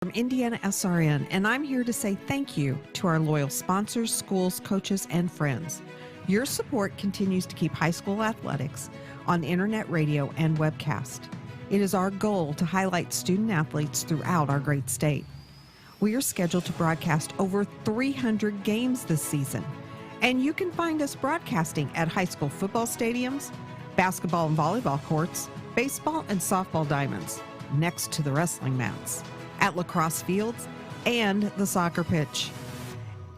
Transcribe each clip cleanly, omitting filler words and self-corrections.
From Indiana SRN, and I'm here to say thank you to our loyal sponsors, schools, coaches, and friends. Your support continues to keep high school athletics on internet radio and webcast. It is our goal to highlight student athletes throughout our great state. We are scheduled to broadcast over 300 games this season, and you can find us broadcasting at high school football stadiums, basketball and volleyball courts, baseball and softball diamonds, next to the wrestling mats, at lacrosse fields, and the soccer pitch.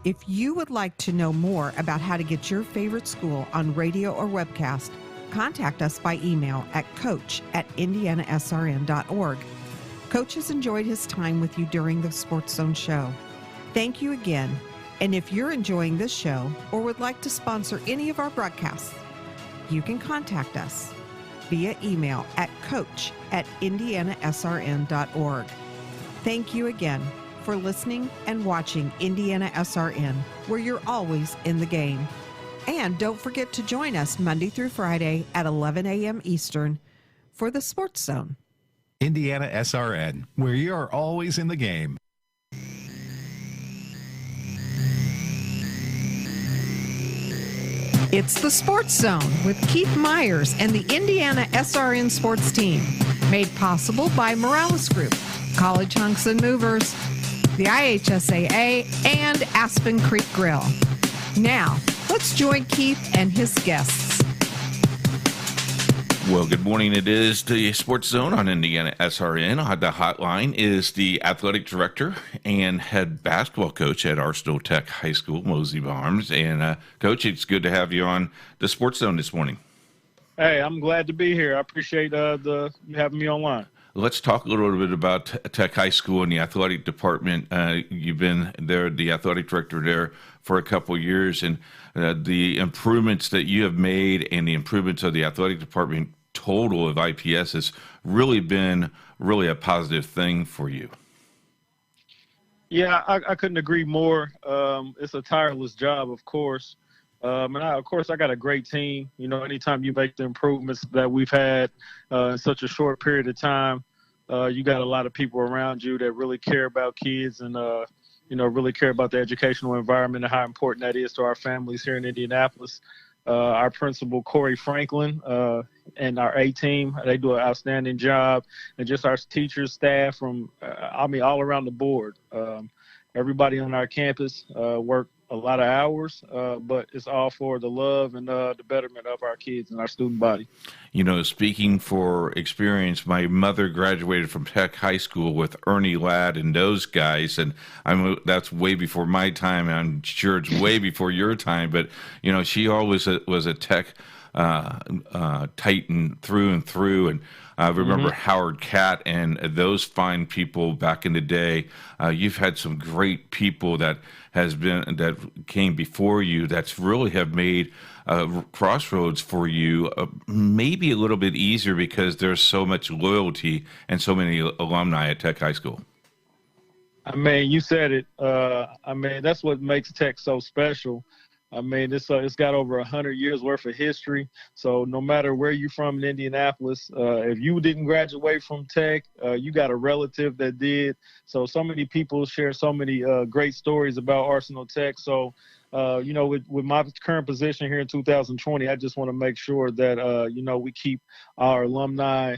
If you would like to know more about how to get your favorite school on radio or webcast, contact us by email at coach@indianasrn.org. Coach has enjoyed his time with you during the Sports Zone show. Thank you again. And if you're enjoying this show or would like to sponsor any of our broadcasts, you can contact us via email at coach@indianasrn.org. Thank you again for listening and watching Indiana SRN, where you're always in the game. And don't forget to join us Monday through Friday at 11 a.m. Eastern for the Sports Zone. Indiana SRN, where you're always in the game. It's the Sports Zone with Keith Myers and the Indiana SRN sports team, made possible by Morales Group, College Hunks and Movers, the IHSAA, and Aspen Creek Grill. Now, let's join Keith and his guests. Well, good morning. It is the Sports Zone on Indiana SRN. The hotline is the athletic director and head basketball coach at Arsenal Tech High School, Mosi Barnes. And, Coach, it's good to have you on the Sports Zone this morning. Hey, I'm glad to be here. I appreciate you having me online. Let's talk a little bit about Tech High School and the athletic department. You've been there, the athletic director there, for a couple of years, and the improvements that you have made and the improvements of the athletic department total of IPS has really been a positive thing for you. Yeah, I couldn't agree more. It's a tireless job, of course. And I got a great team. You know, anytime you make the improvements that we've had in such a short period of time, you got a lot of people around you that really care about kids and, really care about the educational environment and how important that is to our families here in Indianapolis. Our principal, Corey Franklin, and our A team, they do an outstanding job. And just our teachers, staff from, all around the board. Everybody on our campus work a lot of hours, but it's all for the love and the betterment of our kids and our student body. You know, speaking for experience, my mother graduated from Tech High School with Ernie Ladd and those guys, and that's way before my time, and I'm sure it's way before your time, but, you know, she always was a Tech Titan through and through, and I remember Howard Catt and those fine people back in the day. You've had some great people that came before you that's really have made Crossroads for you maybe a little bit easier because there's so much loyalty and so many alumni at Tech High School. I mean, you said it. That's what makes Tech so special. I mean, it's got over 100 years worth of history. So no matter where you're from in Indianapolis, if you didn't graduate from Tech, you got a relative that did. So many people share so many great stories about Arsenal Tech. So, with my current position here in 2020, I just want to make sure that, we keep our alumni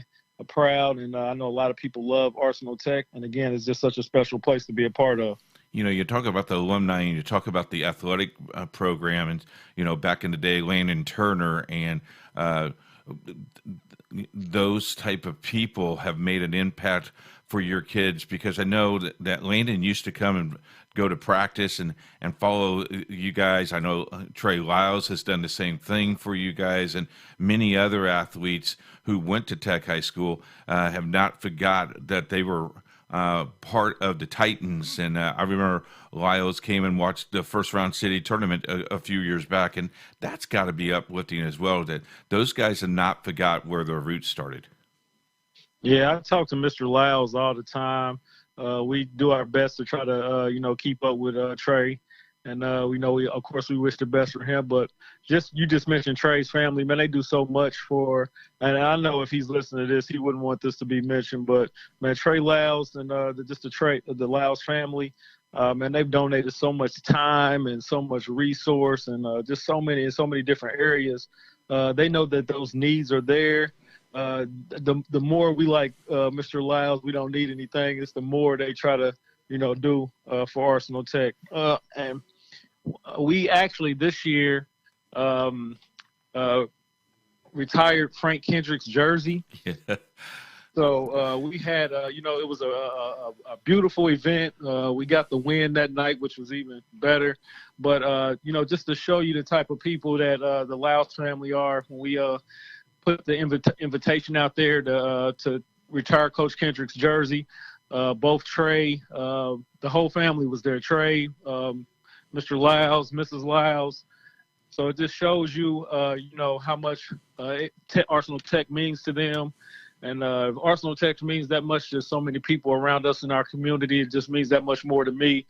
proud. And I know a lot of people love Arsenal Tech. And again, it's just such a special place to be a part of. You know, you talk about the alumni and you talk about the athletic program and, back in the day, Landon Turner and those type of people have made an impact for your kids, because I know that Landon used to come and go to practice and follow you guys. I know Trey Lyles has done the same thing for you guys, and many other athletes who went to Tech High School have not forgot that they were part of the Titans. And I remember Lyles came and watched the first round city tournament a few years back, and that's got to be uplifting as well, that those guys have not forgot where their roots started. Yeah, I talk to Mr. Lyles all the time. We do our best to try to, keep up with Trey. And we know, of course, we wish the best for him. But you just mentioned Trey's family, man. They do so much for, and I know if he's listening to this, he wouldn't want this to be mentioned. But man, Trey Lyles and the Lyles family, man, they've donated so much time and so much resource and just so many different areas. They know that those needs are there. The more we like Mr. Lyles, we don't need anything. It's the more they try to do for Arsenal Tech. And we actually this year retired Frank Kendrick's jersey. Yeah. So we had, it was a beautiful event. We got the win that night, which was even better. But, just to show you the type of people that the Lyles family are, when we put the invitation out there to retire Coach Kendrick's jersey, both Trey, the whole family was there. Trey, Mr. Lyles, Mrs. Lyles. So it just shows you, how much Arsenal Tech means to them. And if Arsenal Tech means that much to so many people around us in our community, it just means that much more to me.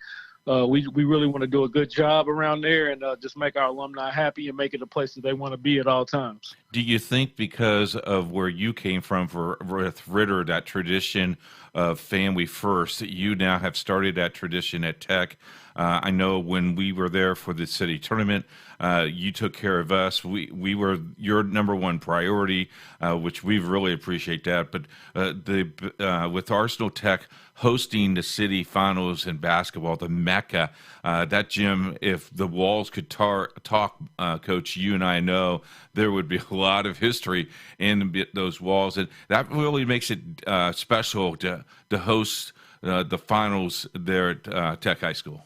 We really want to do a good job around there and just make our alumni happy and make it a place that they want to be at all times. Do you think because of where you came from with Ritter, that tradition of family first, that you now have started that tradition at Tech? I know when we were there for the city tournament, you took care of us. We were your number one priority, which we really appreciate that. But with Arsenal Tech hosting the city finals in basketball, the Mecca, that gym, if the walls could talk, Coach, you and I know there would be a lot of history in those walls. And that really makes it special to host the finals there at Tech High School.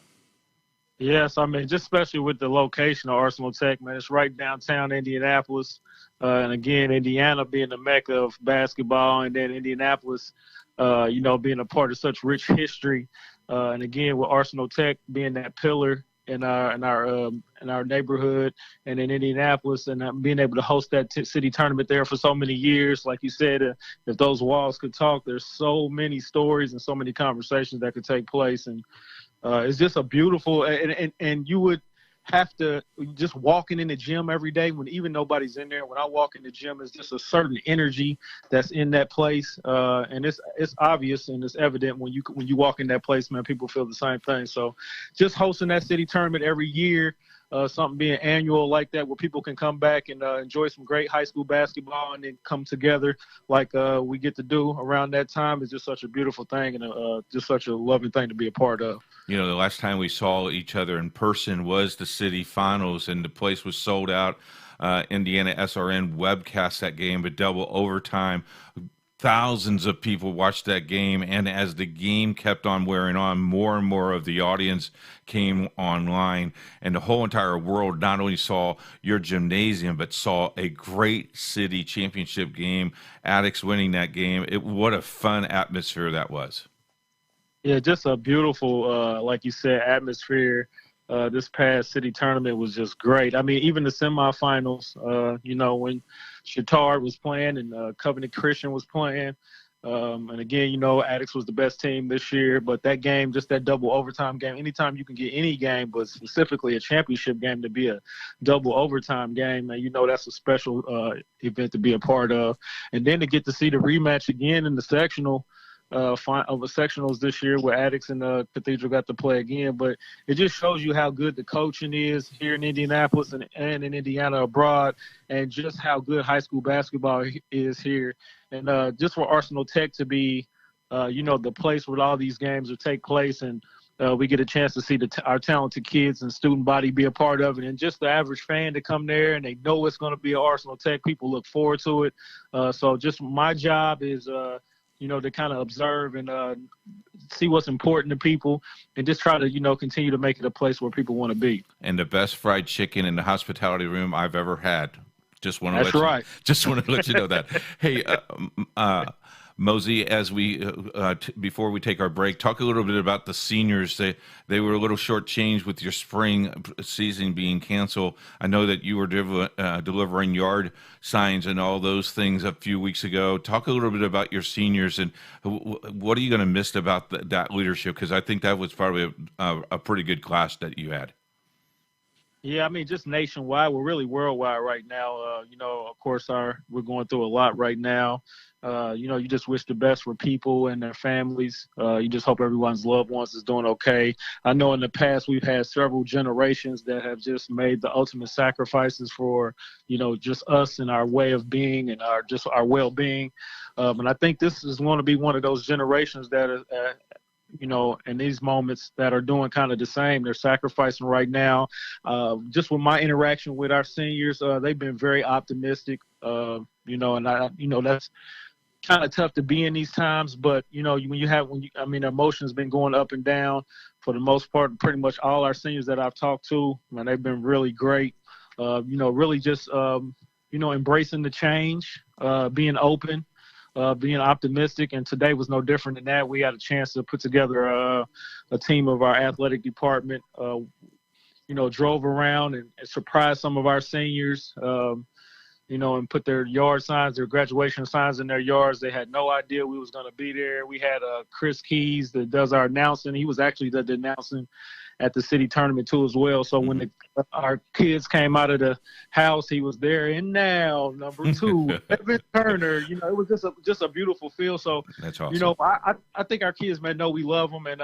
Yes, I mean, just especially with the location of Arsenal Tech, man, it's right downtown Indianapolis. And again, Indiana being the mecca of basketball, and then Indianapolis, being a part of such rich history. And again, with Arsenal Tech being that pillar in our neighborhood and in Indianapolis, and being able to host that city tournament there for so many years. Like you said, if those walls could talk, there's so many stories and so many conversations that could take place. And it's just a beautiful, and you would have to just walking in the gym every day when even nobody's in there. When I walk in the gym, it's just a certain energy that's in that place, and it's obvious and it's evident when you walk in that place, man. People feel the same thing. So, just hosting that city tournament every year, something being annual like that, where people can come back and enjoy some great high school basketball and then come together like we get to do around that time, is just such a beautiful thing and just such a loving thing to be a part of. The last time we saw each other in person was the city finals, and the place was sold out. Indiana SRN webcast that game, but double overtime. Thousands of people watched that game, and as the game kept on wearing on, more and more of the audience came online, and the whole entire world not only saw your gymnasium, but saw a great city championship game, Attucks winning that game. What a fun atmosphere that was. Yeah, just a beautiful, like you said, atmosphere. This past city tournament was just great. I mean, even the semifinals, when Shortridge was playing and Covenant Christian was playing. And again, Attucks was the best team this year. But that game, just that double overtime game, anytime you can get any game, but specifically a championship game to be a double overtime game, and that's a special event to be a part of. And then to get to see the rematch again in the sectional, of the sectionals this year, where Attucks and Cathedral got to play again. But it just shows you how good the coaching is here in Indianapolis and in Indiana abroad, and just how good high school basketball is here. And just for Arsenal Tech to be, the place where all these games will take place, and we get a chance to see our talented kids and student body be a part of it, and just the average fan to come there and they know it's going to be an Arsenal Tech. People look forward to it. So just my job is to kind of observe and see what's important to people, and just try to, continue to make it a place where people want to be. And the best fried chicken in the hospitality room I've ever had. Just want to let you know that. Hey, Mosi, as we before we take our break, talk a little bit about the seniors. They were a little shortchanged with your spring season being canceled. I know that you were delivering yard signs and all those things a few weeks ago. Talk a little bit about your seniors, and what are you going to miss about that leadership? Because I think that was probably a pretty good class that you had. Yeah, I mean, just nationwide. We're really worldwide right now. Of course, we're going through a lot right now. You just wish the best for people and their families. You just hope everyone's loved ones is doing okay. I know in the past we've had several generations that have just made the ultimate sacrifices for, just us and our way of being and our well-being. And I think this is going to be one of those generations that are, in these moments that are doing kind of the same. They're sacrificing right now. Just with my interaction with our seniors, they've been very optimistic, and that's kind of tough to be in these times. But, emotions been going up and down for the most part. Pretty much all our seniors that I've talked to, man, they've been really great. Really just, embracing the change, being open. Being optimistic, and today was no different than that. We had a chance to put together a team of our athletic department, drove around and surprised some of our seniors, and put their graduation signs in their yards. They had no idea we was going to be there. We had Chris Keys that does our announcing. He was actually the announcing at the city tournament too as well. So when our kids came out of the house, he was there. And now number 2, Evan Turner. It was just a beautiful feel. So that's awesome. I think our kids may know we love them, and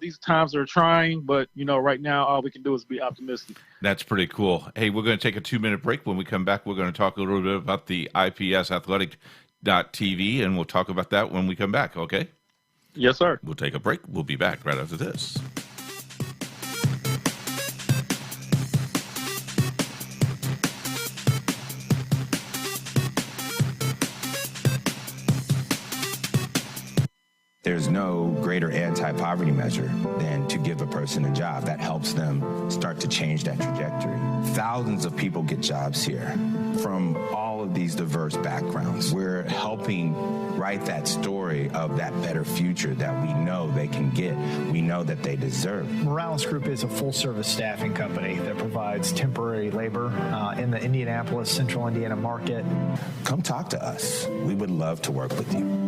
these times are trying, but right now all we can do is be optimistic. That's pretty cool. Hey, we're going to take a 2-minute break. When we come back, we're going to talk a little bit about the IPS Athletic.TV, and we'll talk about that when we come back. Okay? Yes, sir. We'll take a break. We'll be back right after this. There's no greater anti-poverty measure than to give a person a job. That helps them start to change that trajectory. Thousands of people get jobs here from all of these diverse backgrounds. We're helping write that story of that better future that we know they can get, we know that they deserve. Morales Group is a full-service staffing company that provides temporary labor in the Indianapolis, Central Indiana market. Come talk to us. We would love to work with you.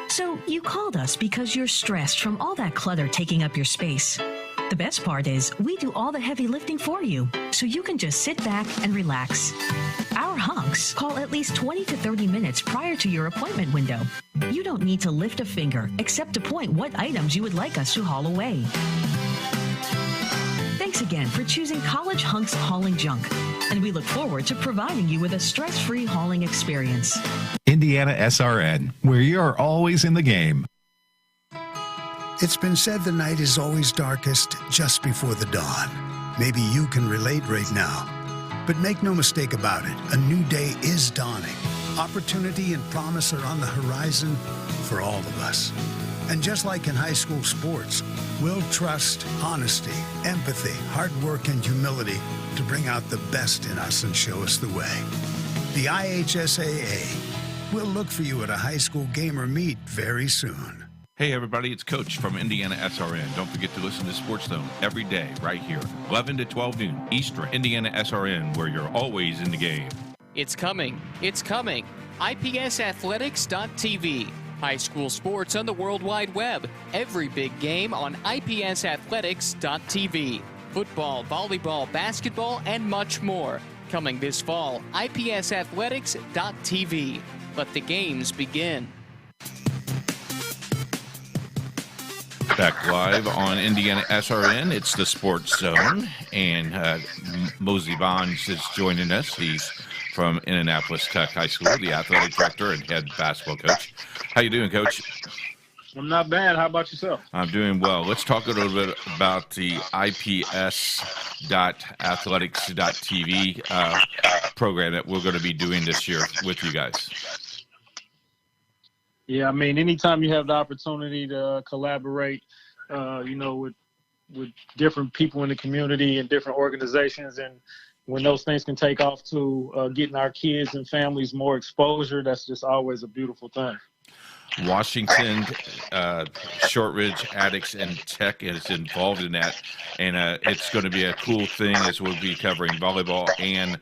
So you called us because you're stressed from all that clutter taking up your space. The best part is we do all the heavy lifting for you, so you can just sit back and relax. Our hunks call at least 20 to 30 minutes prior to your appointment window. You don't need to lift a finger except to point what items you would like us to haul away. Thanks again for choosing College Hunks Hauling Junk, and we look forward to providing you with a stress-free hauling experience. Indiana SRN, where you're always in the game. It's been said the night is always darkest just before the dawn. Maybe you can relate right now. But make no mistake about it, a new day is dawning. Opportunity and promise are on the horizon for all of us. And just like in high school sports, we'll trust honesty, empathy, hard work, and humility to bring out the best in us and show us the way. The IHSAA will look for you at a high school game or meet very soon. Hey everybody, it's Coach from Indiana SRN. Don't forget to listen to Sports Zone every day right here, 11 to 12 noon Eastern. Indiana SRN, where you're always in the game. It's coming. It's coming. IPSathletics.tv. High school sports on the World Wide Web. Every big game on IPSathletics.tv. Football, volleyball, basketball, and much more. Coming this fall, IPSathletics.tv. Let the games begin. Back live on Indiana SRN, it's the Sports Zone, and Mosi Bonds is joining us. He's from Indianapolis Tech High School, the athletic director and head basketball coach. How you doing, Coach? I'm not bad. How about yourself? I'm doing well. Let's talk a little bit about the IPS.athletics.tv program that we're going to be doing this year with you guys. Yeah, I mean, anytime you have the opportunity to collaborate, with different people in the community and different organizations, and when those things can take off to getting our kids and families more exposure, that's just always a beautiful thing. Washington, Shortridge, Addicts, and Tech is involved in that, and it's going to be a cool thing as we'll be covering volleyball and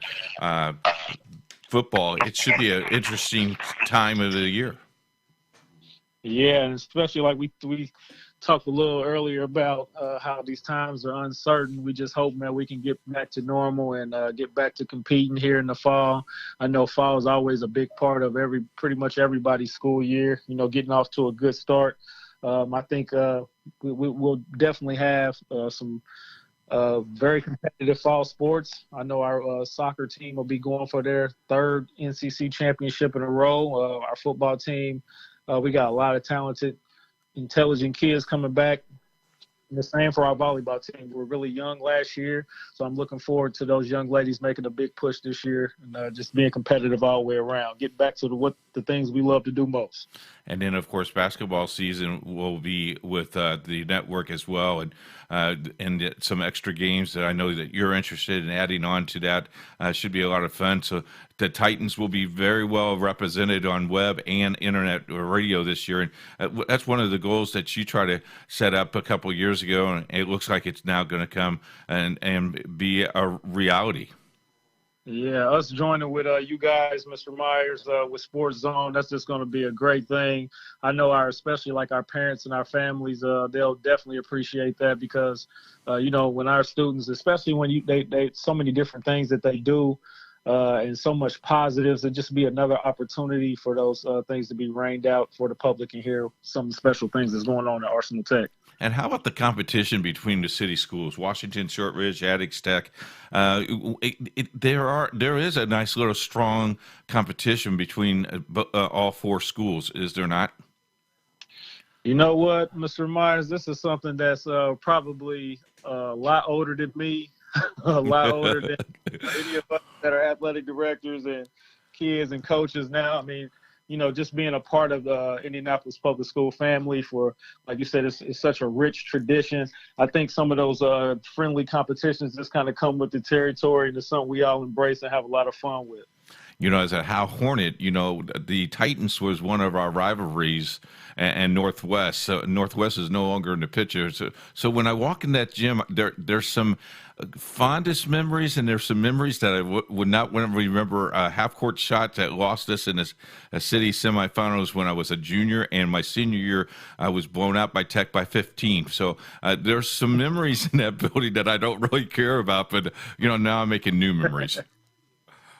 football. It should be an interesting time of the year. Yeah, and especially like we talked a little earlier about how these times are uncertain. We just hope, man, we can get back to normal and get back to competing here in the fall. I know fall is always a big part of pretty much everybody's school year, getting off to a good start. I think we'll definitely have some very competitive fall sports. I know our soccer team will be going for their third NCC championship in a row. Our football team, we got a lot of talented, intelligent kids coming back. And the same for our volleyball team. We're really young last year, so I'm looking forward to those young ladies making a big push this year and just being competitive all the way around. Get back to the things we love to do most. And then, of course, basketball season will be with the network as well, and some extra games that I know that you're interested in adding on to that. Should be a lot of fun. So the Titans will be very well represented on web and internet or radio this year, and that's one of the goals that you try to set up a couple of years ago, and it looks like it's now going to come and be a reality. Yeah, us joining with you guys, Mr. Myers, with Sports Zone, that's just going to be a great thing. I know especially like our parents and our families, they'll definitely appreciate that because, when our students, especially when they so many different things that they do and so much positives, it just be another opportunity for those things to be rained out for the public and hear some special things that's going on at Arsenal Tech. And how about the competition between the city schools, Washington, Shortridge, Addicts Tech? There is a nice little strong competition between all four schools, is there not? You know what, Mr. Myers, this is something that's probably a lot older than me, a lot older than any of us that are athletic directors and kids and coaches now. I mean, just being a part of the Indianapolis public school family for, like you said, it's such a rich tradition. I think some of those friendly competitions just kind of come with the territory, and it's something we all embrace and have a lot of fun with. As a Hal Hornet, the Titans was one of our rivalries, and Northwest. So Northwest is no longer in the picture. So when I walk in that gym, there's some fondest memories, and there's some memories that I would not want to remember. A half-court shot that lost us in a city semifinals when I was a junior, and my senior year I was blown out by Tech by 15. So there's some memories in that building that I don't really care about, but now I'm making new memories.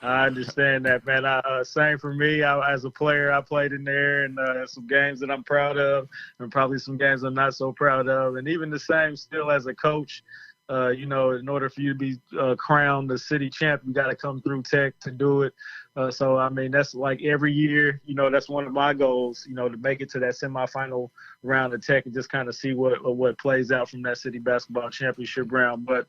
I understand that, man. Same for me. As a player, I played in there, and some games that I'm proud of, and probably some games I'm not so proud of. And even the same still as a coach, in order for you to be crowned the city champ, you got to come through Tech to do it. So, I mean, that's like every year, that's one of my goals, to make it to that semifinal round of Tech and just kind of see what plays out from that city basketball championship round. But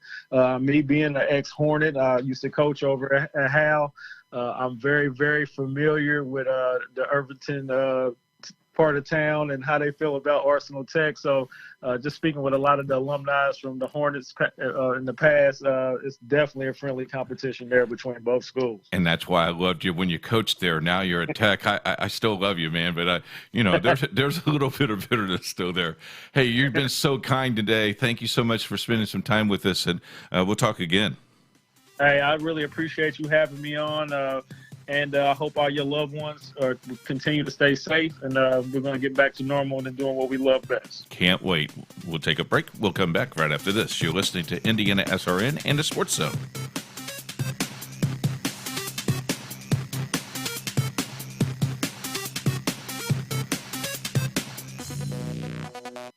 me being an ex-Hornet, I used to coach over at Hal. I'm very, very familiar with the Irvington part of town and how they feel about Arsenal Tech. So just speaking with a lot of the alumni from the Hornets in the past, it's definitely a friendly competition there between both schools. And that's why I loved you when you coached there. Now you're at Tech. I still love you, man, but there's a little bit of bitterness still there. Hey, you've been so kind today. Thank you so much for spending some time with us, and we'll talk again. Hey, I really appreciate you having me on. And I hope all your loved ones continue to stay safe. And we're going to get back to normal and doing what we love best. Can't wait. We'll take a break. We'll come back right after this. You're listening to Indiana SRN and the Sports Zone.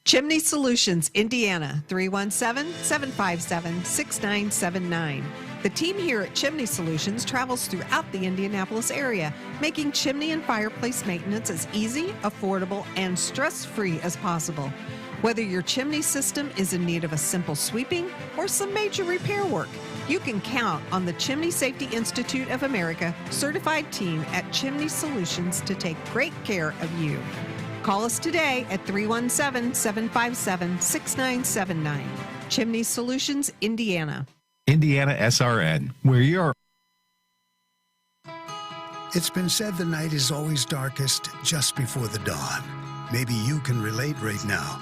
Chimney Solutions, Indiana, 317-757-6979. The team here at Chimney Solutions travels throughout the Indianapolis area, making chimney and fireplace maintenance as easy, affordable, and stress-free as possible. Whether your chimney system is in need of a simple sweeping or some major repair work, you can count on the Chimney Safety Institute of America certified team at Chimney Solutions to take great care of you. Call us today at 317-757-6979. Chimney Solutions, Indiana. Indiana SRN, where you're. It's been said the night is always darkest just before the dawn. Maybe you can relate right now.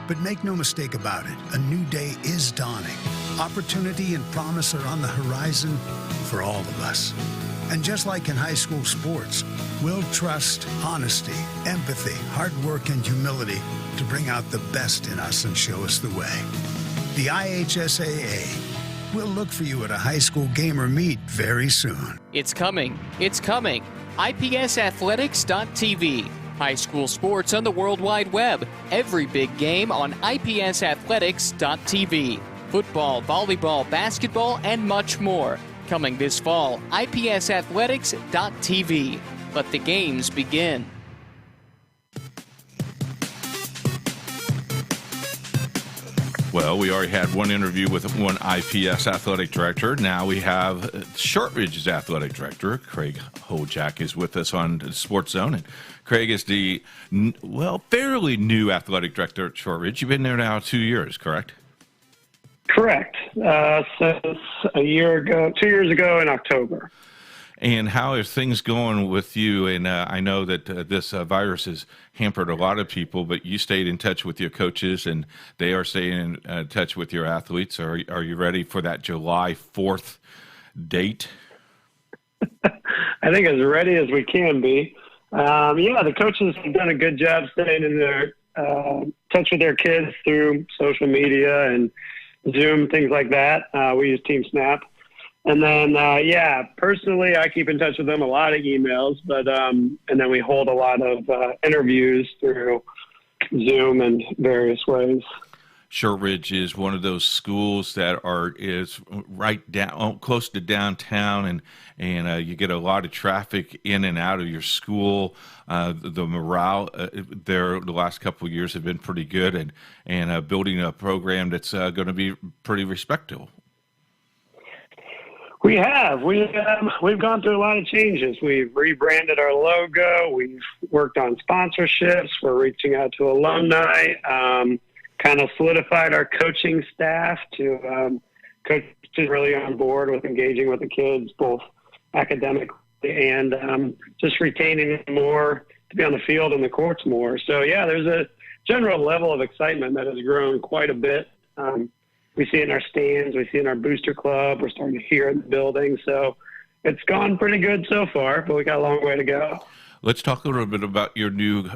But make no mistake about it, a new day is dawning. Opportunity and promise are on the horizon for all of us. And just like in high school sports, we'll trust honesty, empathy, hard work, and humility to bring out the best in us and show us the way. The IHSAA. We'll look for you at a high school game or meet very soon. It's coming. It's coming. IPSathletics.tv. High school sports on the World Wide Web. Every big game on IPSathletics.tv. Football, volleyball, basketball, and much more. Coming this fall, IPSathletics.tv. Let the games begin. Well, we already had one interview with one IPS athletic director. Now we have Shortridge's athletic director, Craig Huljack, is with us on the Sports Zone. And Craig is the, fairly new athletic director at Shortridge. You've been there now 2 years, correct? Correct. Since a year ago, 2 years ago in October. And how is things going with you? And I know that this virus has hampered a lot of people, but you stayed in touch with your coaches, and they are staying in touch with your athletes. Are you ready for that July 4th date? I think as ready as we can be. The coaches have done a good job staying in their touch with their kids through social media and Zoom, things like that. We use Team Snap. And then, personally, I keep in touch with them, a lot of emails, but and then we hold a lot of interviews through Zoom and various ways. Shortridge is one of those schools that is right down close to downtown, and you get a lot of traffic in and out of your school. The morale there the last couple of years have been pretty good, and building a program that's going to be pretty respectable. We have. We've gone through a lot of changes. We've rebranded our logo. We've worked on sponsorships. We're reaching out to alumni. Kind of solidified our coaching staff to coaches really on board with engaging with the kids, both academically and just retaining them more to be on the field and the courts more. So, there's a general level of excitement that has grown quite a bit. We see it in our stands. We see it in our booster club. We're starting to hear it in the building. So it's gone pretty good so far, but we got a long way to go. Let's talk a little bit about your new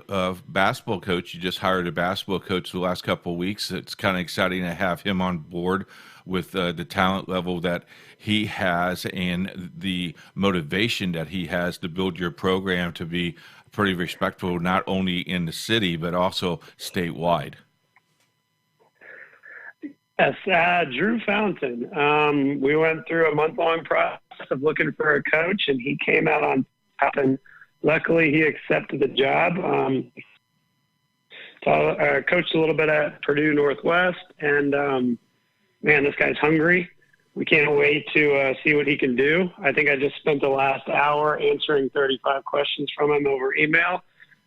basketball coach. You just hired a basketball coach the last couple of weeks. It's kind of exciting to have him on board with the talent level that he has and the motivation that he has to build your program to be pretty respectful, not only in the city, but also statewide. Yes, Drew Fountain. We went through a month-long process of looking for a coach, and he came out on top, and luckily he accepted the job. Coached a little bit at Purdue Northwest, and, this guy's hungry. We can't wait to see what he can do. I think I just spent the last hour answering 35 questions from him over email.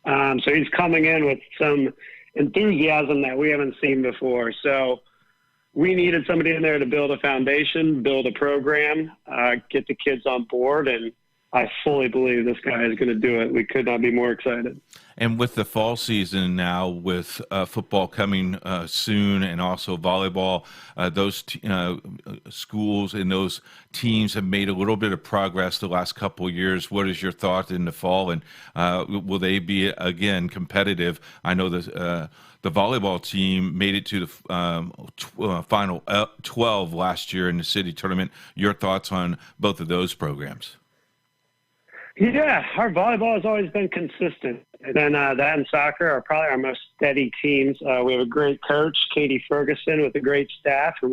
So he's coming in with some enthusiasm that we haven't seen before. So we needed somebody in there to build a foundation, build a program, get the kids on board, and I fully believe this guy is going to do it. We could not be more excited. And with the fall season now, with football coming soon and also volleyball, those schools and those teams have made a little bit of progress the last couple of years. What is your thought in the fall, and will they be, again, competitive? I know the volleyball team made it to the final 12 last year in the city tournament. Your thoughts on both of those programs? Yeah, our volleyball has always been consistent. And then that and soccer are probably our most steady teams. We have a great coach, Katie Ferguson, with a great staff. And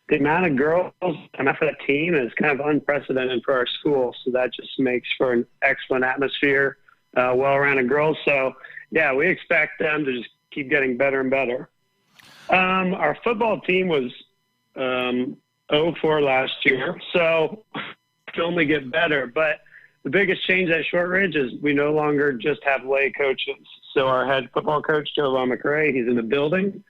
the amount of girls enough for that team is kind of unprecedented for our school. So that just makes for an excellent atmosphere, well-rounded girls. So, we expect them to just keep getting better and better. Our football team was 0-4 last year, so to only get better. But the biggest change at Shortridge is we no longer just have lay coaches. So our head football coach, Jovan McRae, he's in the building.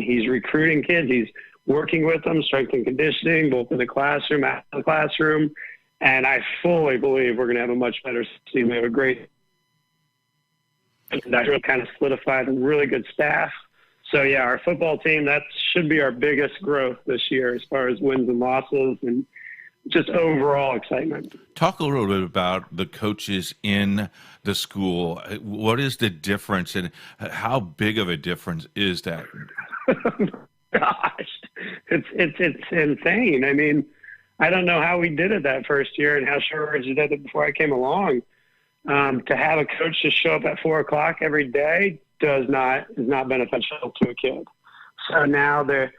He's recruiting kids. He's working with them, strength and conditioning, both in the classroom, out of the classroom. And I fully believe we're going to have a much better season. We have a great that really kind of solidified a really good staff. So, our football team, that should be our biggest growth this year as far as wins and losses. And just overall excitement. Talk a little bit about the coaches in the school. What is the difference, and how big of a difference is that? Gosh, it's insane. I mean, I don't know how we did it that first year and how Shortridge did it before I came along. To have a coach just show up at 4:00 every day is not beneficial to a kid. So now the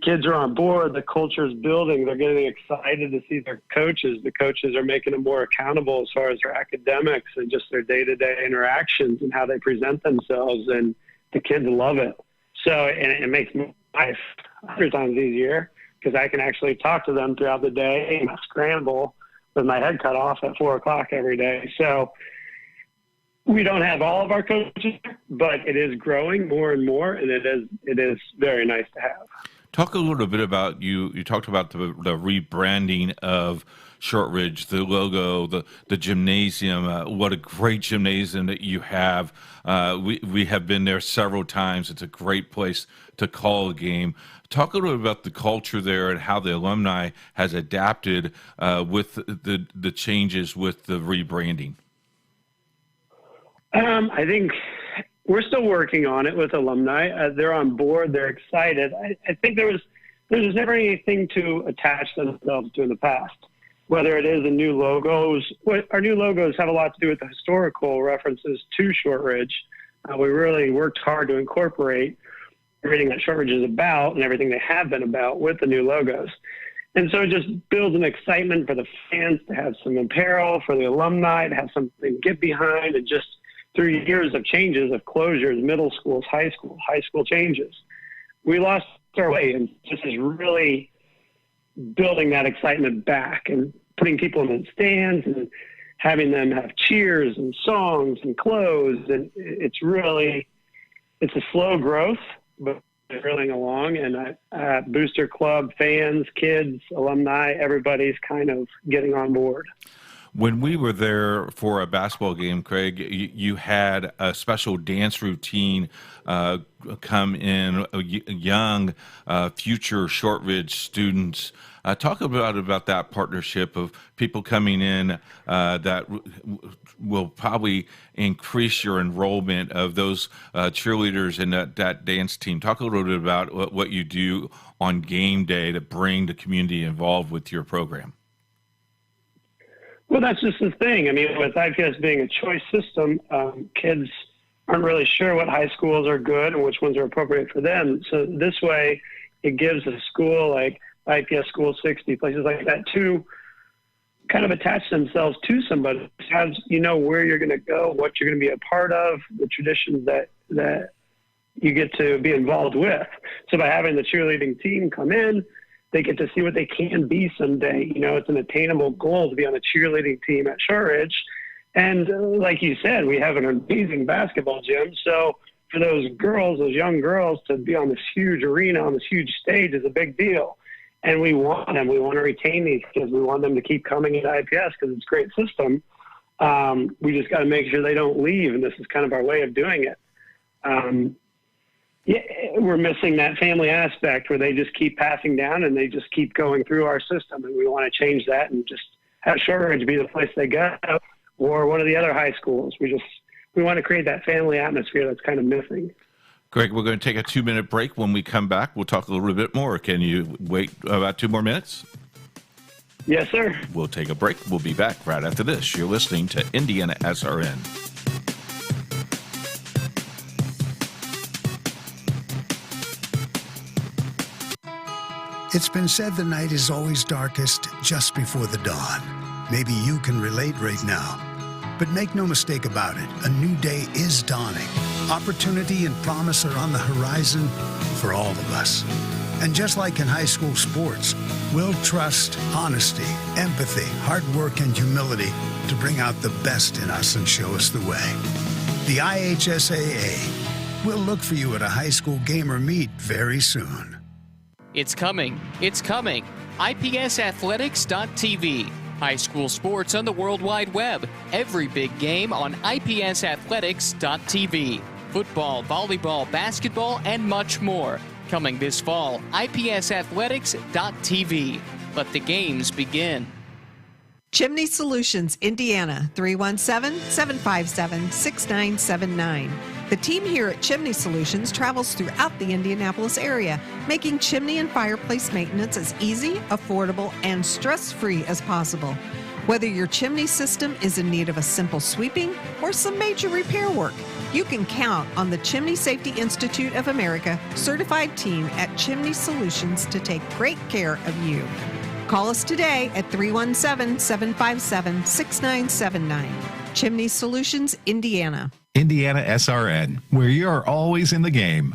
kids are on board. The culture is building. They're getting excited to see their coaches. The coaches are making them more accountable as far as their academics and just their day-to-day interactions and how they present themselves. And the kids love it. So, and it makes my life 100 times easier because I can actually talk to them throughout the day and scramble with my head cut off at 4:00 every day. So we don't have all of our coaches, but it is growing more and more, and it is very nice to have. Talk a little bit about you talked about the rebranding of Shortridge, the logo, the gymnasium. What a great gymnasium that you have. We have been there several times. It's a great place to call a game. Talk a little bit about the culture there and how the alumni has adapted with the changes with the rebranding. I think we're still working on it with alumni. They're on board. They're excited. I think there's never anything to attach themselves to in the past, whether it is the new logos. Our new logos have a lot to do with the historical references to Shortridge. We really worked hard to incorporate everything that Shortridge is about and everything they have been about with the new logos. And so it just builds an excitement for the fans to have some apparel, for the alumni to have something to get behind, and just through years of changes, of closures, middle schools, high school changes, we lost our way. And this is really building that excitement back and putting people in the stands and having them have cheers and songs and clothes. And it's a slow growth, but it's drilling along. And Booster Club fans, kids, alumni, everybody's kind of getting on board. When we were there for a basketball game, Craig, you had a special dance routine come in, young future Shortridge students. Talk about that partnership of people coming in that will probably increase your enrollment of those cheerleaders and that dance team. Talk a little bit about what you do on game day to bring the community involved with your program. Well, that's just the thing. I mean, with IPS being a choice system, kids aren't really sure what high schools are good and which ones are appropriate for them. So this way, it gives a school like IPS School 60, places like that, to kind of attach themselves to somebody, have where you're going to go, what you're going to be a part of, the traditions that you get to be involved with. So by having the cheerleading team come in, they get to see what they can be someday. It's an attainable goal to be on a cheerleading team at Shortridge. And like you said, we have an amazing basketball gym. So for those young girls, to be on this huge arena, on this huge stage is a big deal. And we want them. We want to retain these kids. We want them to keep coming into IPS because it's a great system. We just got to make sure they don't leave. And this is kind of our way of doing it. Yeah, we're missing that family aspect where they just keep passing down and they just keep going through our system. And we want to change that and just have Shortridge be the place they go, or one of the other high schools. We want to create that family atmosphere that's kind of missing. Greg, we're going to take a 2-minute break. When we come back, we'll talk a little bit more. Can you wait about 2 more minutes? Yes, sir. We'll take a break. We'll be back right after this. You're listening to Indiana SRN. It's been said the night is always darkest just before the dawn. Maybe you can relate right now. But make no mistake about it, a new day is dawning. Opportunity and promise are on the horizon for all of us. And just like in high school sports, we'll trust honesty, empathy, hard work, and humility to bring out the best in us and show us the way. The IHSAA will look for you at a high school game or meet very soon. It's coming. It's coming. IPSathletics.tv. High school sports on the World Wide Web. Every big game on IPSathletics.tv. Football, volleyball, basketball, and much more. Coming this fall, IPSathletics.tv. Let the games begin. Chimney Solutions, Indiana, 317-757-6979. The team here at Chimney Solutions travels throughout the Indianapolis area, making chimney and fireplace maintenance as easy, affordable, and stress-free as possible. Whether your chimney system is in need of a simple sweeping or some major repair work, you can count on the Chimney Safety Institute of America certified team at Chimney Solutions to take great care of you. Call us today at 317-757-6979. Chimney Solutions, Indiana. Indiana SRN, where you're always in the game.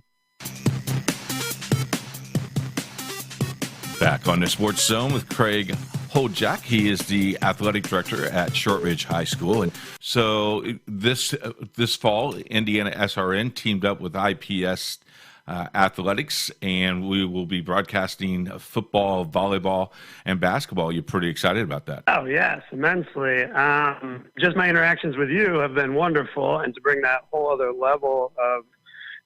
Back on the Sports Zone with Craig Huljack. He is the athletic director at Shortridge High School. And so this fall, Indiana SRN teamed up with IPS Athletics, and we will be broadcasting football, volleyball, and basketball. You're pretty excited about that? Oh, yes, immensely. Just my interactions with you have been wonderful, and to bring that whole other level of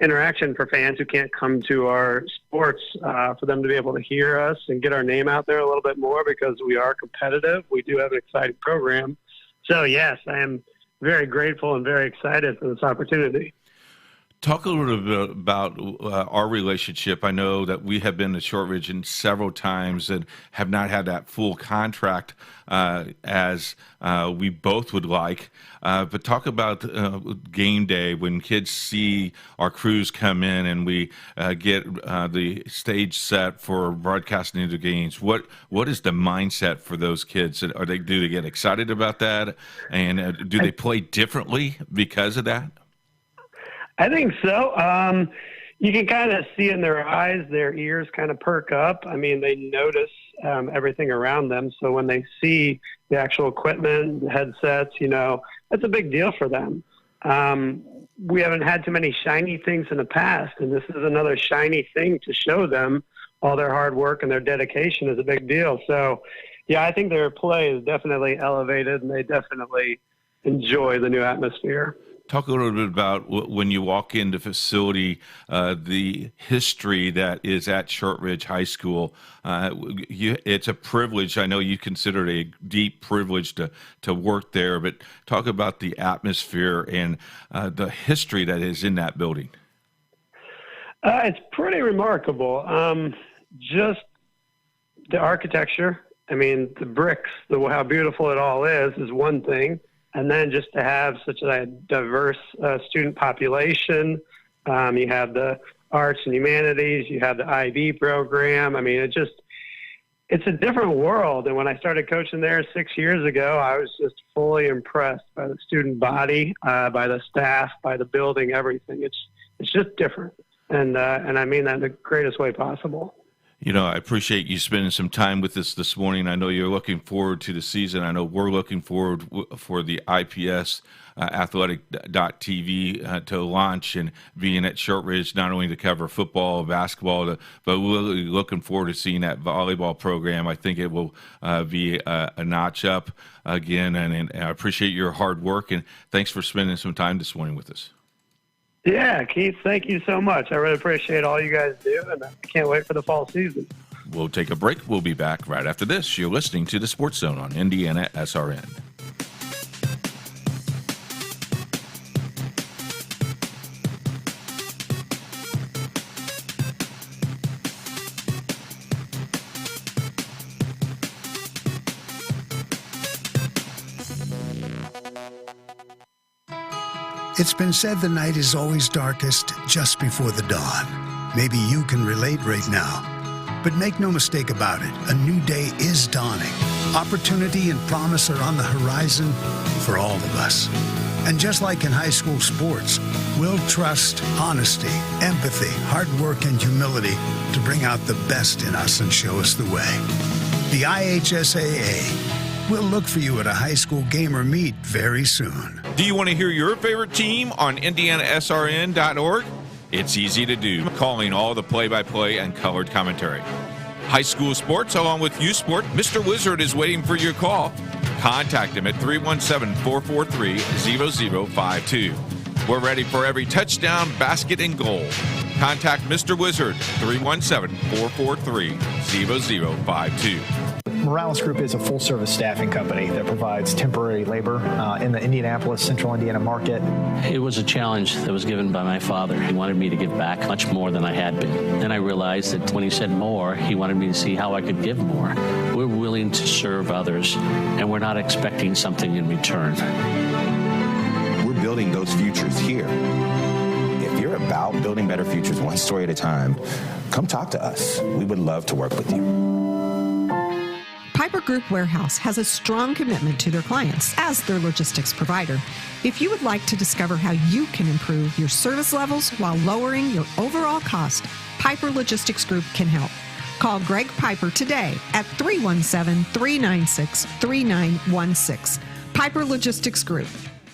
interaction for fans who can't come to our sports, for them to be able to hear us and get our name out there a little bit more, because we are competitive. We do have an exciting program. So, yes, I am very grateful and very excited for this opportunity. Talk a little bit about our relationship. I know that we have been to Shortridge several times and have not had that full contract as we both would like. But talk about game day when kids see our crews come in and we get the stage set for broadcasting the games. What is the mindset for those kids? Do they get excited about that? And do they play differently because of that? I think so. You can kind of see in their eyes, their ears kind of perk up. I mean, they notice everything around them. So when they see the actual equipment, the headsets, that's a big deal for them. We haven't had too many shiny things in the past, and this is another shiny thing to show them. All their hard work and their dedication is a big deal. So, yeah, I think their play is definitely elevated, and they definitely enjoy the new atmosphere. Talk a little bit about when you walk into facility, the history that is at Shortridge High School. It's a privilege. I know you consider it a deep privilege to work there, but talk about the atmosphere and the history that is in that building. It's pretty remarkable. Just the architecture. I mean, the bricks, how beautiful it all is one thing. And then just to have such a diverse student population, you have the arts and humanities, you have the IB program. I mean, it's a different world. And when I started coaching there 6 years ago, I was just fully impressed by the student body, by the staff, by the building, everything. It's just different. And I mean that in the greatest way possible. I appreciate you spending some time with us this morning. I know you're looking forward to the season. I know we're looking forward for the IPS athletic.tv to launch and being at Shortridge, not only to cover football, basketball, but really looking forward to seeing that volleyball program. I think it will be a notch up again, and I appreciate your hard work, and thanks for spending some time this morning with us. Yeah, Keith, thank you so much. I really appreciate all you guys do, and I can't wait for the fall season. We'll take a break. We'll be back right after this. You're listening to the Sports Zone on Indiana SRN. It's been said the night is always darkest just before the dawn. Maybe you can relate right now. But make no mistake about it, a new day is dawning. Opportunity and promise are on the horizon for all of us. And just like in high school sports, we'll trust honesty, empathy, hard work, and humility to bring out the best in us and show us the way. The IHSAA will look for you at a high school game or meet very soon. Do you want to hear your favorite team on IndianaSRN.org? It's easy to do, calling all the play-by-play and colored commentary. High school sports along with youth sport, Mr. Wizard is waiting for your call. Contact him at 317-443-0052. We're ready for every touchdown, basket, and goal. Contact Mr. Wizard, 317-443-0052. Morales Group is a full-service staffing company that provides temporary labor in the Indianapolis, Central Indiana market. It was a challenge that was given by my father. He wanted me to give back much more than I had been. Then I realized that when he said more, he wanted me to see how I could give more. We're willing to serve others, and we're not expecting something in return. We're building those futures here. If you're about building better futures one story at a time, come talk to us. We would love to work with you. Piper Group Warehouse has a strong commitment to their clients as their logistics provider. If you would like to discover how you can improve your service levels while lowering your overall cost, Piper Logistics Group can help. Call Greg Piper today at 317-396-3916. Piper Logistics Group.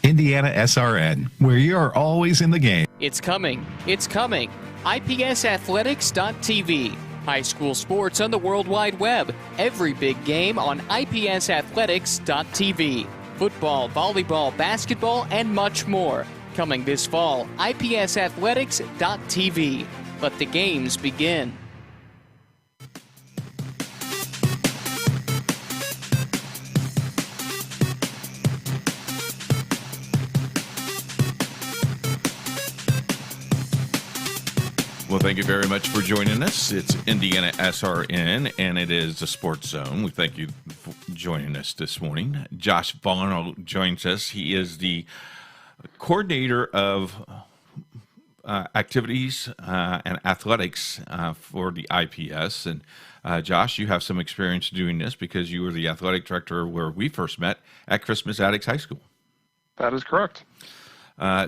Indiana SRN, where you're always in the game. It's coming. It's coming. IPSathletics.tv. High school sports on the World Wide Web. Every big game on IPSathletics.tv. Football, volleyball, basketball, and much more. Coming this fall, IPSathletics.tv. Let the games begin. Well, thank you very much for joining us. It's Indiana SRN, and it is the Sports Zone. We thank you for joining us this morning. Josh Varno joins us. He is the coordinator of activities and athletics for the IPS. And Josh, you have some experience doing this because you were the athletic director where we first met at Christmas Addicts High School. That is correct.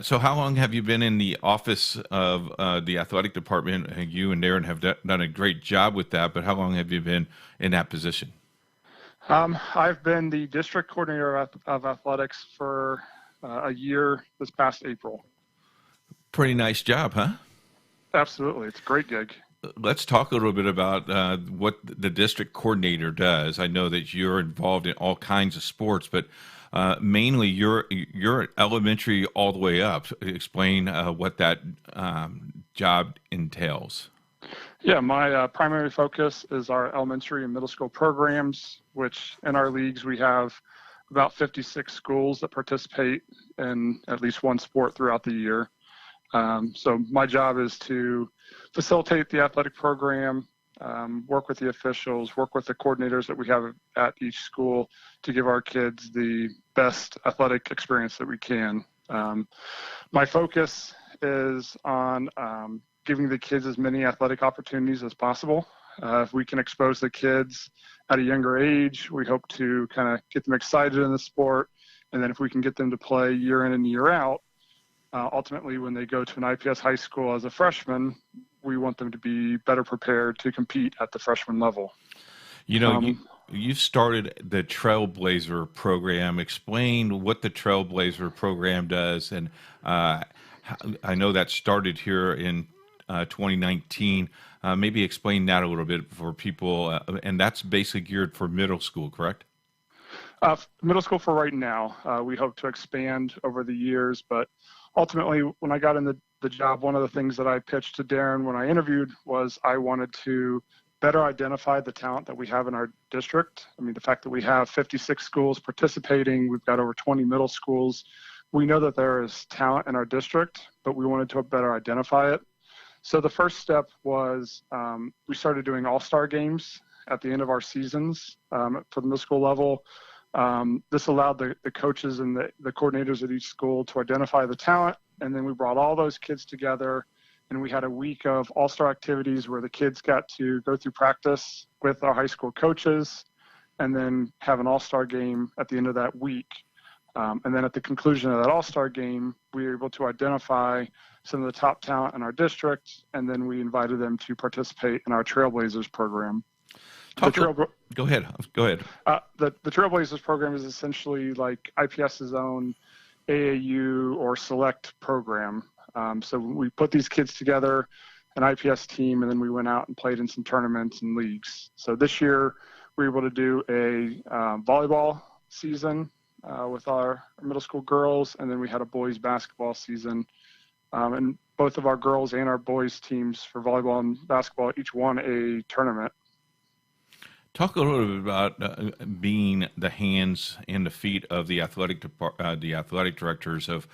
So how long have you been in the office of the athletic department? You and Darren have done a great job with that, but how long have you been in that position? I've been the district coordinator of athletics for a year this past April. Pretty nice job, huh? Absolutely. It's a great gig. Let's talk a little bit about what the district coordinator does. I know that you're involved in all kinds of sports, but mainly you're elementary all the way up. Explain what that job entails. Yeah, my primary focus is our elementary and middle school programs, which in our leagues we have about 56 schools that participate in at least one sport throughout the year. So my job is to facilitate the athletic program, work with the officials, work with the coordinators that we have at each school to give our kids the best athletic experience that we can. My focus is on giving the kids as many athletic opportunities as possible. If we can expose the kids at a younger age, we hope to kind of get them excited in the sport. And then if we can get them to play year in and year out, ultimately when they go to an IPS high school as a freshman, we want them to be better prepared to compete at the freshman level. You know, you started the Trailblazer Program. Explain what the Trailblazer Program does. And I know that started here in 2019. Maybe explain that a little bit for people. And that's basically geared for middle school, correct? Middle school for right now. We hope to expand over the years, but ultimately when I got in the job, one of the things that I pitched to Darren when I interviewed was I wanted to better identify the talent that we have in our district. I mean, the fact that we have 56 schools participating, we've got over 20 middle schools. We know that there is talent in our district, but we wanted to better identify it. So the first step was we started doing all-star games at the end of our seasons for the middle school level. This allowed the coaches and the coordinators at each school to identify the talent. And then we brought all those kids together and we had a week of all-star activities where the kids got to go through practice with our high school coaches and then have an all-star game at the end of that week. And then at the conclusion of that all-star game, we were able to identify some of the top talent in our district, and then we invited them to participate in our Trailblazers program. Go ahead. The Trailblazers program is essentially like IPS's own AAU or select program. So we put these kids together, an IPS team, and then we went out and played in some tournaments and leagues. So this year we were able to do a volleyball season with our middle school girls, and then we had a boys basketball season. And both of our girls and our boys teams for volleyball and basketball each won a tournament. Talk a little bit about being the hands and the feet of the athletic directors of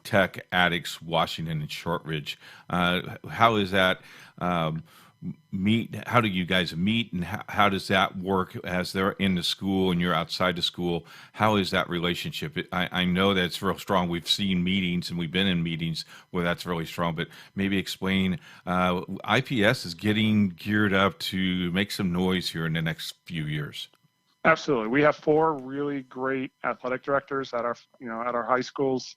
Tech, Addicts, Washington, and Shortridge. How is that meet? How do you guys meet, and how does that work as they're in the school and you're outside the school? How is that relationship? I know that it's real strong. We've seen meetings and we've been in meetings where that's really strong, but maybe explain, IPS is getting geared up to make some noise here in the next few years. Absolutely. We have 4 really great athletic directors at our high schools,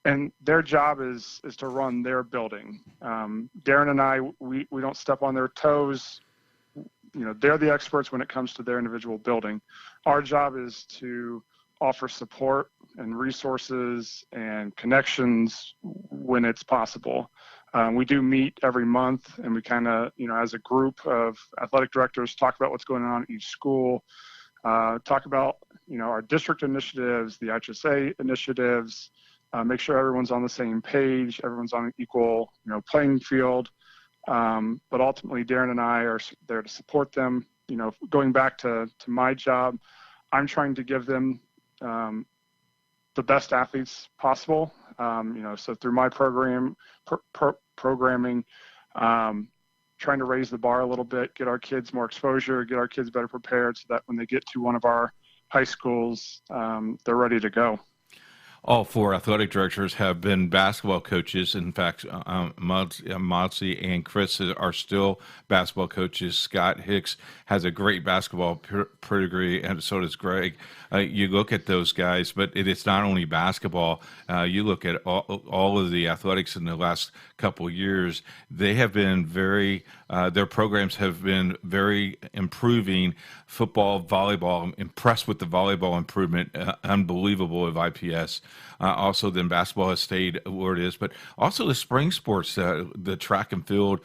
and their job is to run their building. Darren and I, we don't step on their toes. They're the experts when it comes to their individual building. Our job is to offer support and resources and connections when it's possible. We do meet every month, and we kind of, as a group of athletic directors, talk about what's going on at each school, talk about, our district initiatives, the HSA initiatives, make sure everyone's on the same page, everyone's on an equal, playing field. But ultimately, Darren and I are there to support them. Going back to my job, I'm trying to give them the best athletes possible. So through my programming, trying to raise the bar a little bit, get our kids more exposure, get our kids better prepared so that when they get to one of our high schools, they're ready to go. All 4 athletic directors have been basketball coaches. In fact, Mosi and Chris are still basketball coaches. Scott Hicks has a great basketball pedigree, and so does Greg. You look at those guys, but it's not only basketball. You look at all of the athletics in the last couple of years. They have been their programs have been very improving. Football, volleyball, I'm impressed with the volleyball improvement, unbelievable of IPS. Also, then basketball has stayed where it is, but also the spring sports, the track and field,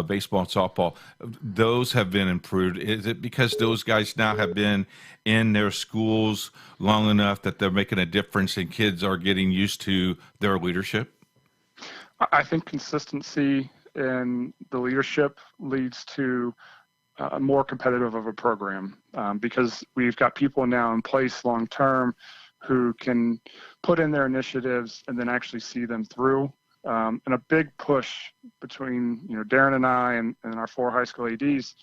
baseball and softball, those have been improved. Is it because those guys now have been in their schools long enough that they're making a difference and kids are getting used to their leadership? I think consistency in the leadership leads to more competitive of a program, because we've got people now in place long term who can put in their initiatives and then actually see them through. And a big push between Darren and I and our 4 high school ADs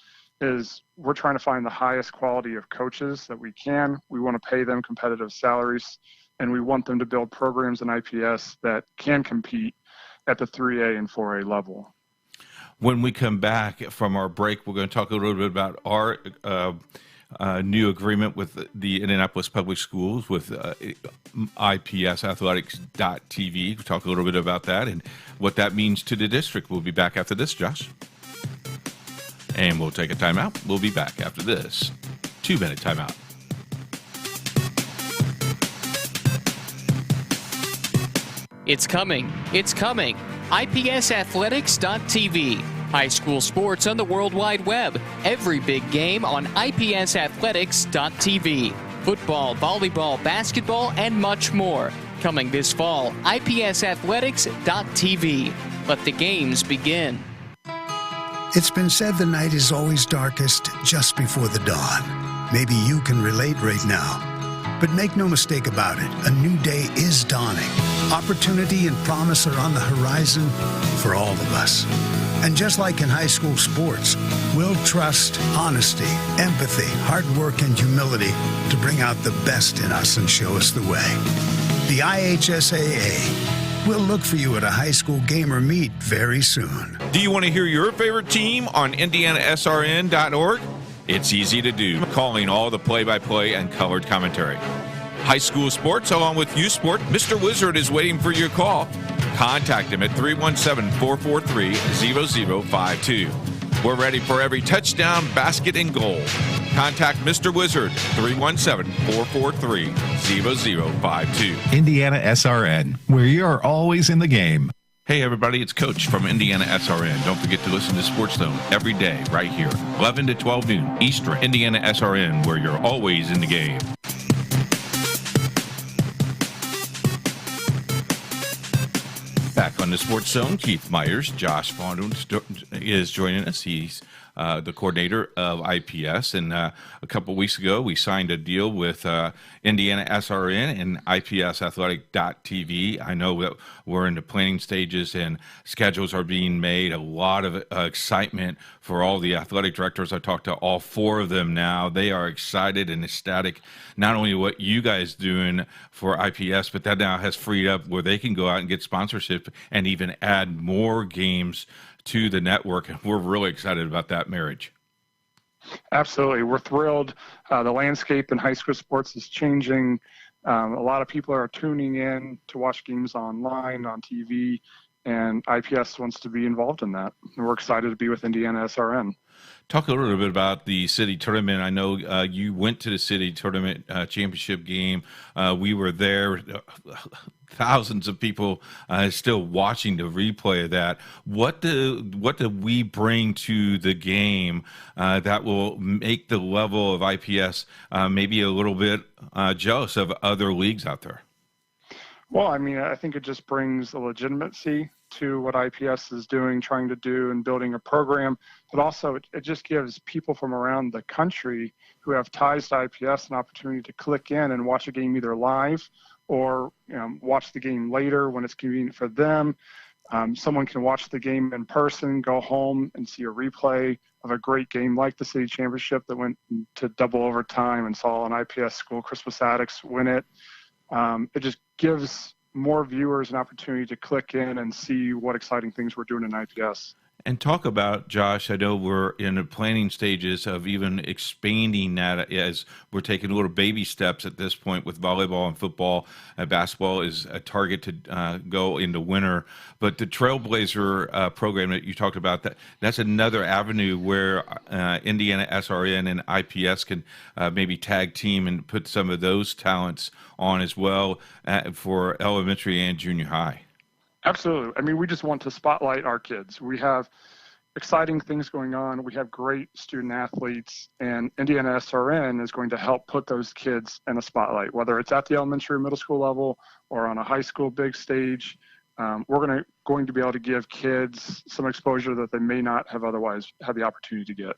is we're trying to find the highest quality of coaches that we can. We want to pay them competitive salaries, and we want them to build programs in IPS that can compete at the 3A and 4A level. When we come back from our break, we're going to talk a little bit about our new agreement with the Indianapolis Public Schools with IPSathletics.tv. We'll talk a little bit about that and what that means to the district. We'll be back after this, Josh. And we'll take a timeout. We'll be back after this 2-minute timeout. It's coming. It's coming. IPSathletics.tv. High school sports on the World Wide Web. Every big game on IPSathletics.tv. Football, volleyball, basketball, and much more. Coming this fall, IPSathletics.tv. Let the games begin. It's been said the night is always darkest just before the dawn. Maybe you can relate right now. But make no mistake about it, a new day is dawning. Opportunity and promise are on the horizon for all of us. And just like in high school sports, we'll trust honesty, empathy, hard work, and humility to bring out the best in us and show us the way. The IHSAA will look for you at a high school game or meet very soon. Do you want to hear your favorite team on IndianaSRN.org? It's easy to do, calling all the play-by-play and colored commentary. High school sports along with youth sport, Mr. Wizard is waiting for your call. Contact him at 317-443-0052. We're ready for every touchdown, basket, and goal. Contact Mr. Wizard, 317-443-0052. Indiana SRN, where you're always in the game. Hey everybody, it's Coach from Indiana SRN. Don't forget to listen to Sports Zone every day right here, 11 to 12 noon Eastern. Indiana SRN, where you're always in the game. Back on the Sports Zone, Keith Myers, Josh Varno is joining us. He's the coordinator of IPS. And a couple of weeks ago, we signed a deal with Indiana SRN and IPSathletic.tv. I know that we're in the planning stages and schedules are being made. A lot of excitement for all the athletic directors. I talked to all 4 of them now. They are excited and ecstatic, not only what you guys doing for IPS, but that now has freed up where they can go out and get sponsorship and even add more games to the network. And we're really excited about that marriage. Absolutely. We're thrilled. The landscape in high school sports is changing. A lot of people are tuning in to watch games online, on TV, and IPS wants to be involved in that. And we're excited to be with Indiana SRN. Talk a little bit about the city tournament. I know you went to the city tournament championship game. We were there. Thousands of people still watching the replay of that. What do we bring to the game that will make the level of IPS maybe a little bit jealous of other leagues out there? Well, I mean, I think it just brings a legitimacy to what IPS is doing, trying to do, and building a program. But also, it just gives people from around the country who have ties to IPS an opportunity to click in and watch a game either live or watch the game later when it's convenient for them. Someone can watch the game in person, go home and see a replay of a great game like the city championship that went to double overtime and saw an IPS school, Crispus Attucks, win it. It just gives more viewers an opportunity to click in and see what exciting things we're doing in IPS. And talk about, Josh, I know we're in the planning stages of even expanding that as we're taking little baby steps at this point with volleyball and football. Basketball is a target to go into winter. But the Trailblazer program that you talked about, that's another avenue where Indiana SRN and IPS can maybe tag team and put some of those talents on as well for elementary and junior high. Absolutely. I mean, we just want to spotlight our kids. We have exciting things going on. We have great student athletes, and Indiana SRN is going to help put those kids in a spotlight, whether it's at the elementary or middle school level or on a high school big stage. We're going to be able to give kids some exposure that they may not have otherwise had the opportunity to get.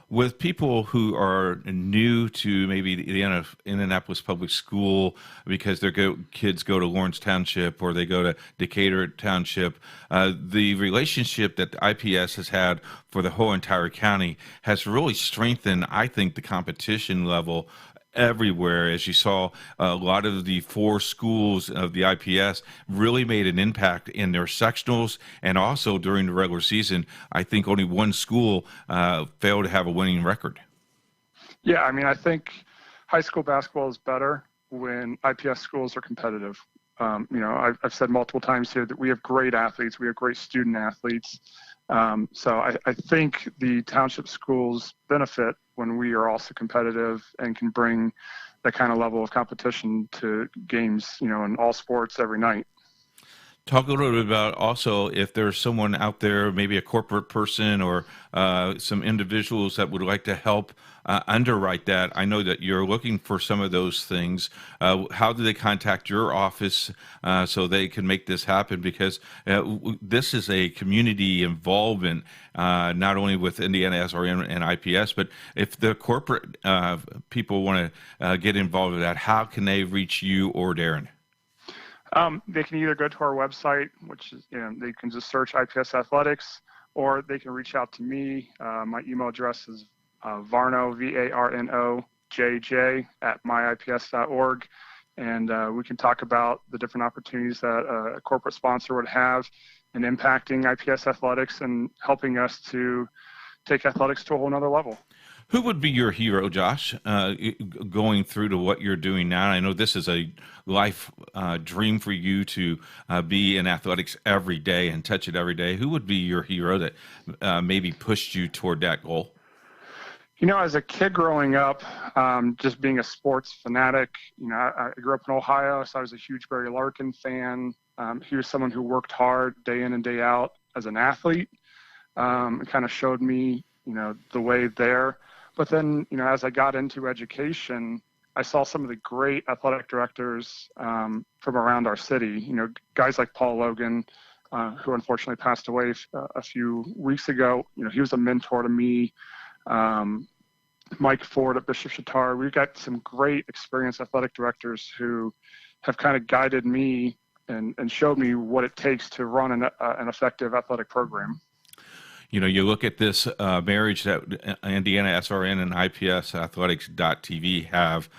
With people who are new to maybe the Indianapolis Public School because their kids go to Lawrence Township or they go to Decatur Township, the relationship that the IPS has had for the whole entire county has really strengthened, I think, the competition level everywhere. As you saw, a lot of the 4 schools of the IPS really made an impact in their sectionals and also during the regular season. I think only 1 school failed to have a winning record. Yeah, I mean, I think high school basketball is better when IPS schools are competitive. I've said multiple times here that we have great athletes. We have great student athletes. So I think the township schools benefit when we are also competitive and can bring that kind of level of competition to games, in all sports every night. Talk a little bit about also if there's someone out there, maybe a corporate person or some individuals that would like to help underwrite that. I know that you're looking for some of those things. How do they contact your office so they can make this happen? Because this is a community involvement, not only with Indiana SRN and IPS, but if the corporate people want to get involved with that, how can they reach you or Darren? They can either go to our website, which is, they can just search IPS Athletics, or they can reach out to me. My email address is Varno, VARNO, JJ @myips.org. And we can talk about the different opportunities that a corporate sponsor would have in impacting IPS athletics and helping us to take athletics to a whole nother level. Who would be your hero, Josh, going through to what you're doing now? I know this is a life dream for you to be in athletics every day and touch it every day. Who would be your hero that maybe pushed you toward that goal? As a kid growing up, just being a sports fanatic, I grew up in Ohio, so I was a huge Barry Larkin fan. He was someone who worked hard day in and day out as an athlete. It kind of showed me, the way there. But then, as I got into education, I saw some of the great athletic directors from around our city, guys like Paul Logan, who unfortunately passed away a few weeks ago. He was a mentor to me. Mike Ford at Bishop Chattar. We've got some great experienced athletic directors who have kind of guided me and showed me what it takes to run an effective athletic program. You look at this marriage that Indiana SRN and IPSathletics.tv have.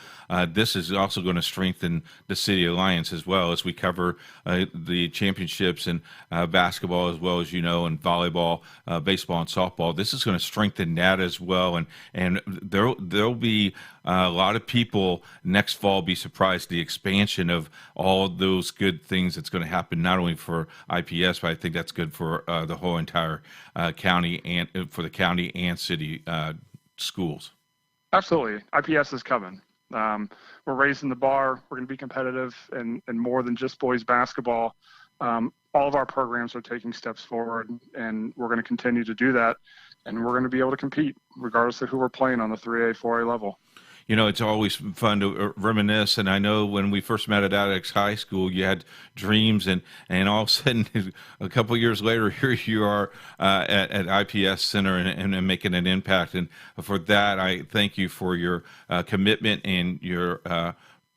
This is also going to strengthen the City Alliance as well, as we cover the championships in basketball, as well as and volleyball, baseball, and softball. This is going to strengthen that as well, and there'll be a lot of people next fall be surprised the expansion of all those good things that's going to happen, not only for IPS, but I think that's good for the whole entire county and for the county and city schools. Absolutely. IPS is coming. We're raising the bar. We're going to be competitive and more than just boys basketball. All of our programs are taking steps forward, and we're going to continue to do that. And we're going to be able to compete regardless of who we're playing on the 3A, 4A level. It's always fun to reminisce, and I know when we first met at Alex High School, you had dreams, and all of a sudden, a couple of years later, here you are at IPS Center and making an impact. And for that, I thank you for your commitment and your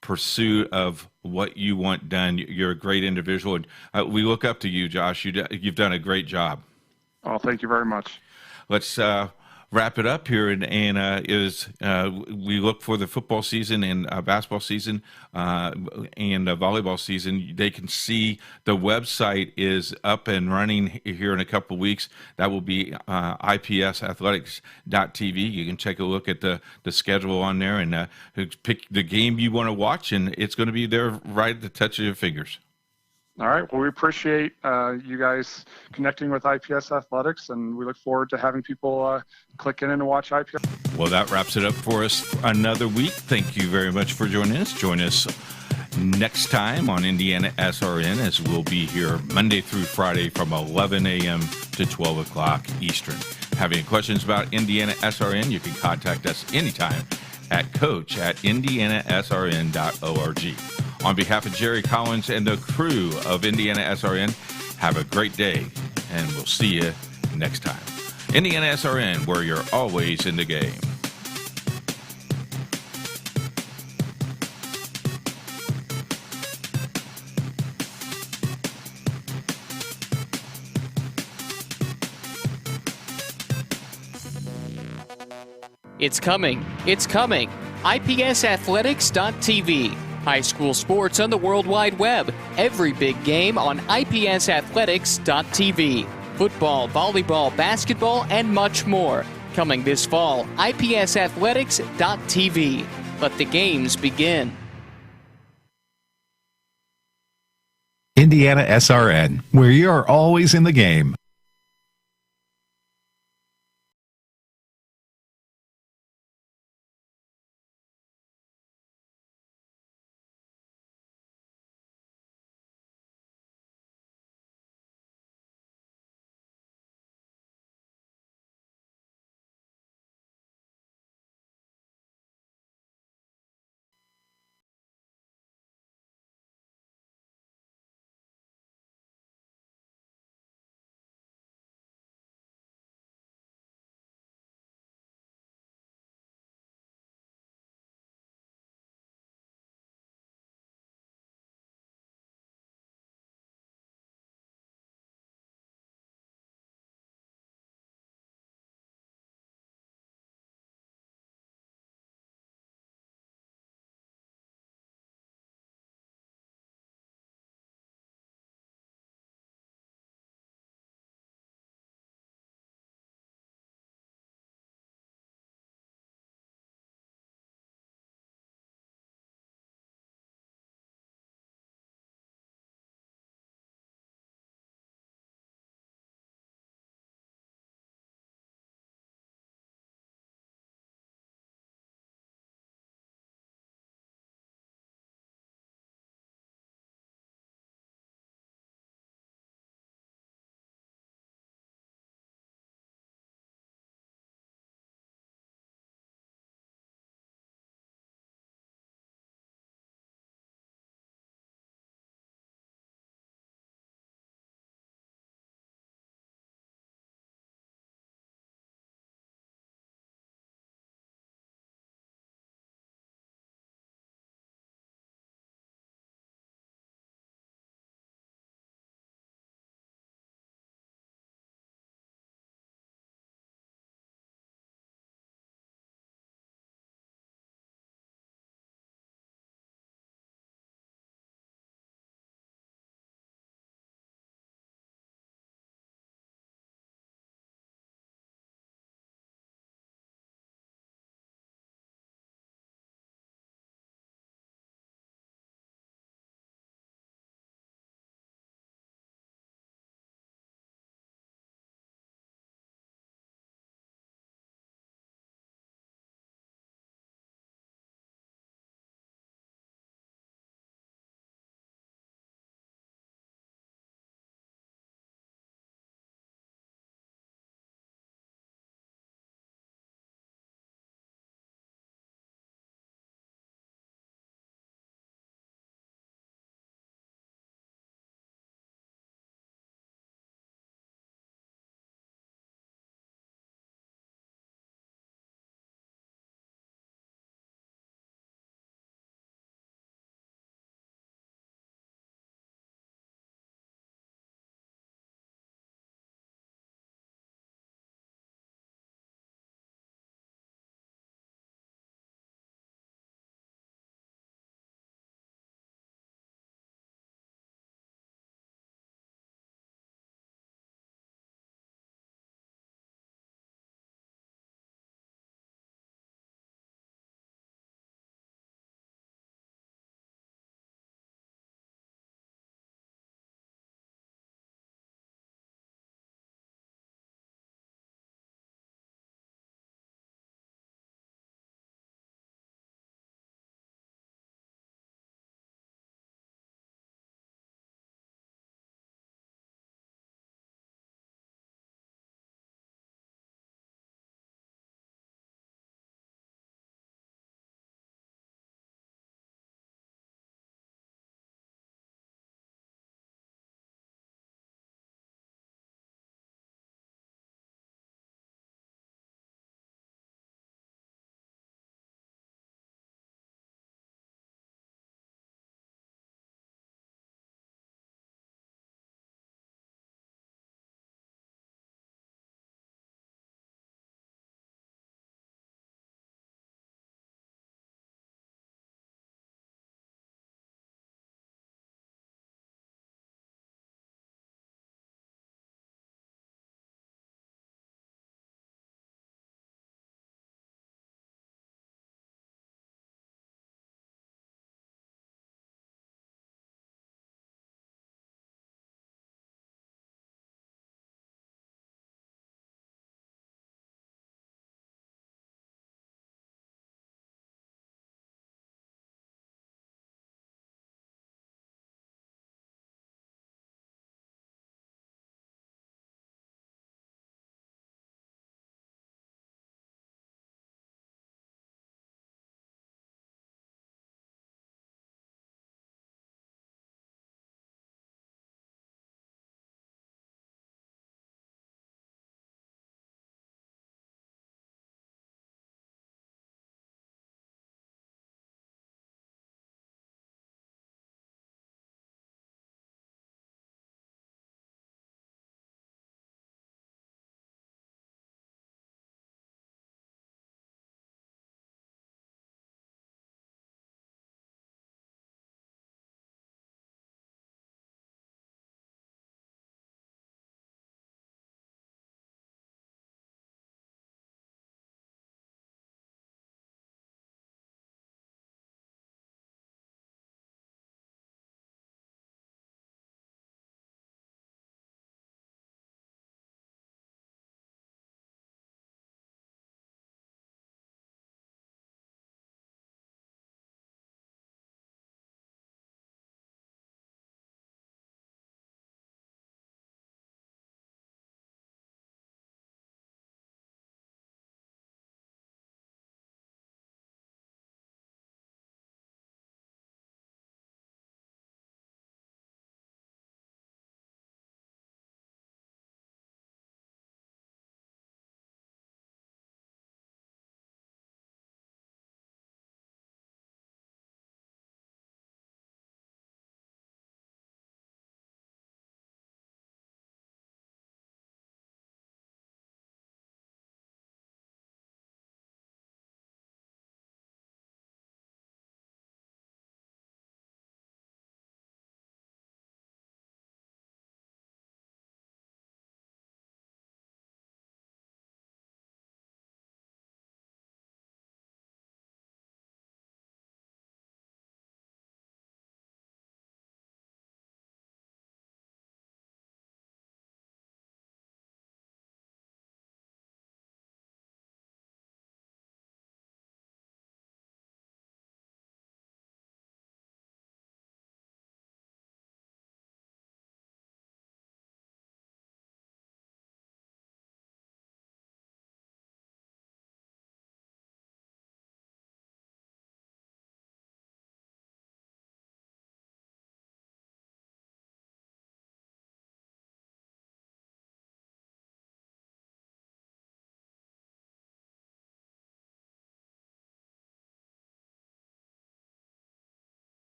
pursuit of what you want done. You're a great individual, and we look up to you, Josh. You've done a great job. Oh, thank you very much. Let's wrap it up here, and we look for the football season and basketball season and volleyball season. They can see the website is up and running here in a couple of weeks. That will be IPSathletics.tv. You can take a look at the schedule on there and pick the game you want to watch, and it's going to be there right at the touch of your fingers. All right. Well, we appreciate you guys connecting with IPS Athletics, and we look forward to having people click in and watch IPS. Well, that wraps it up for us for another week. Thank you very much for joining us. Join us next time on Indiana SRN, as we'll be here Monday through Friday from 11 a.m. to 12 o'clock Eastern. Have any questions about Indiana SRN, you can contact us anytime at coach@indianasrn.org. On behalf of Jerry Collins and the crew of Indiana SRN, have a great day, and we'll see you next time. Indiana SRN, where you're always in the game. It's coming. It's coming. IPSathletics.tv. High school sports on the World Wide Web. Every big game on IPSathletics.tv. Football, volleyball, basketball, and much more. Coming this fall, IPSathletics.tv. Let the games begin. Indiana SRN, where you're always in the game.